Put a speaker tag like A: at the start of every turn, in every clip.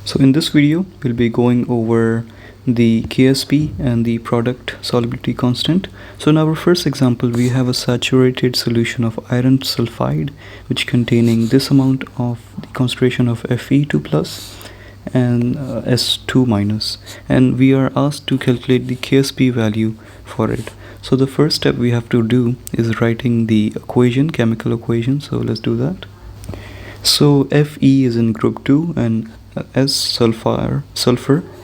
A: So in this video, we'll be going over the KSP and the product solubility constant. So in our first example, we have a saturated solution of iron sulfide, which containing this amount of the concentration of Fe2 plus and S2 minus, and we are asked to calculate the KSP value for it. So the first step we have to do is writing the equation, chemical equation. So let's do that. So Fe is in group 2 and S sulfur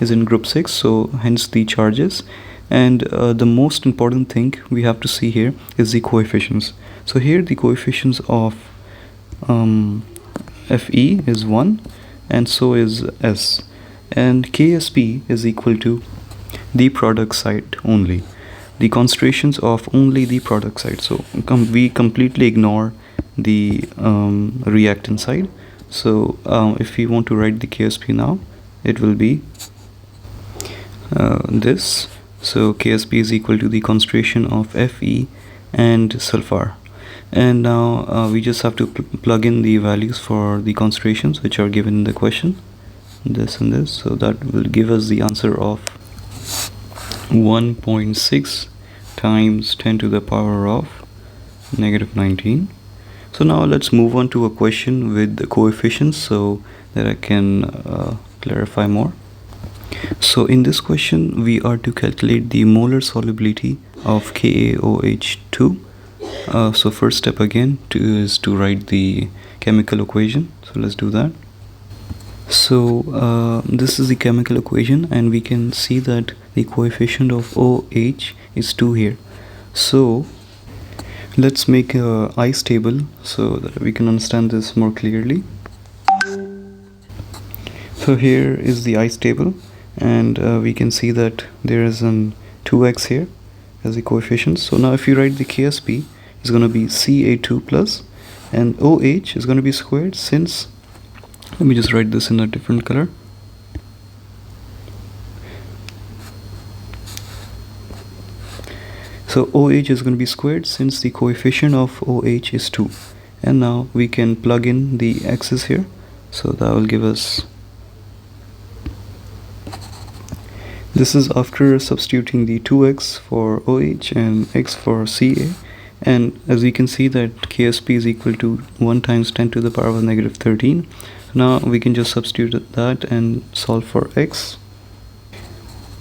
A: is in group 6, so hence the charges. And the most important thing we have to see here is the coefficients. So here the coefficients of Fe is 1 and so is S, and KSP is equal to the product side only, the concentrations of only the product side. So we completely ignore the reactant side. So if we want to write the KSP now, it will be this. So KSP is equal to the concentration of Fe and sulfur. And now we just have to plug in the values for the concentrations which are given in the question, this and this. So that will give us the answer of 1.6 times 10 to the power of negative 19. So now let's move on to a question with the coefficients so that I can clarify more. So in this question, we are to calculate the molar solubility of KaOH2. So first step again is to write the chemical equation. So let's do that. So this is the chemical equation, and we can see that the coefficient of OH is 2 here. So let's make a ice table so that we can understand this more clearly. So here is the ice table, and we can see that there is an 2x here as the coefficient. So now if you write the KSP, it's going to be Ca2 plus, and OH is going to be squared, since, let me just write this in a different color. So OH is going to be squared since the coefficient of OH is 2. And now we can plug in the x's here. So that will give us, this is after substituting the 2x for OH and x for Ca. And as we can see that KSP is equal to 1 times 10 to the power of negative 13. Now we can just substitute that and solve for x.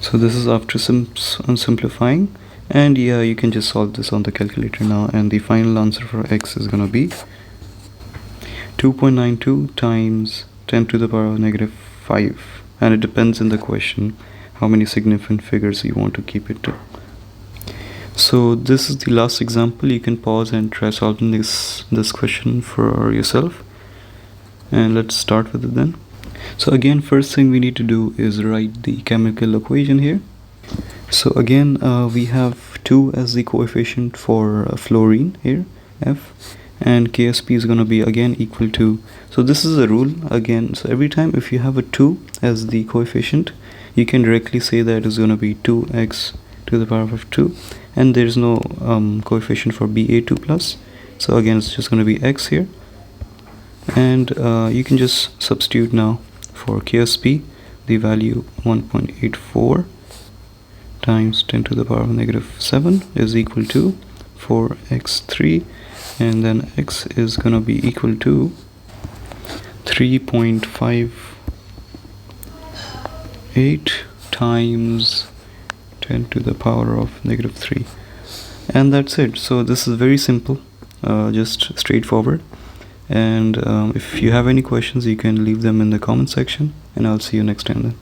A: So this is after simplifying. And yeah, you can just solve this on the calculator now, and the final answer for x is going to be 2.92 times 10 to the power of negative 5. And it depends in the question how many significant figures you want to keep it to. So this is the last example. You can pause and try solving this question for yourself. And let's start with it then. So again, first thing we need to do is write the chemical equation here. So again, we have 2 as the coefficient for fluorine here, F, and KSP is going to be again equal to, so this is a rule again, so every time if you have a 2 as the coefficient, you can directly say that it's going to be 2x to the power of 2, and there's no coefficient for Ba2 plus, so again it's just going to be x here. And you can just substitute now for KSP, the value 1.84 times 10 to the power of negative 7 is equal to 4x3, and then x is gonna be equal to 3.58 times 10 to the power of negative 3, and that's it. So this is very simple, just straightforward. And if you have any questions, you can leave them in the comment section, and I'll see you next time then.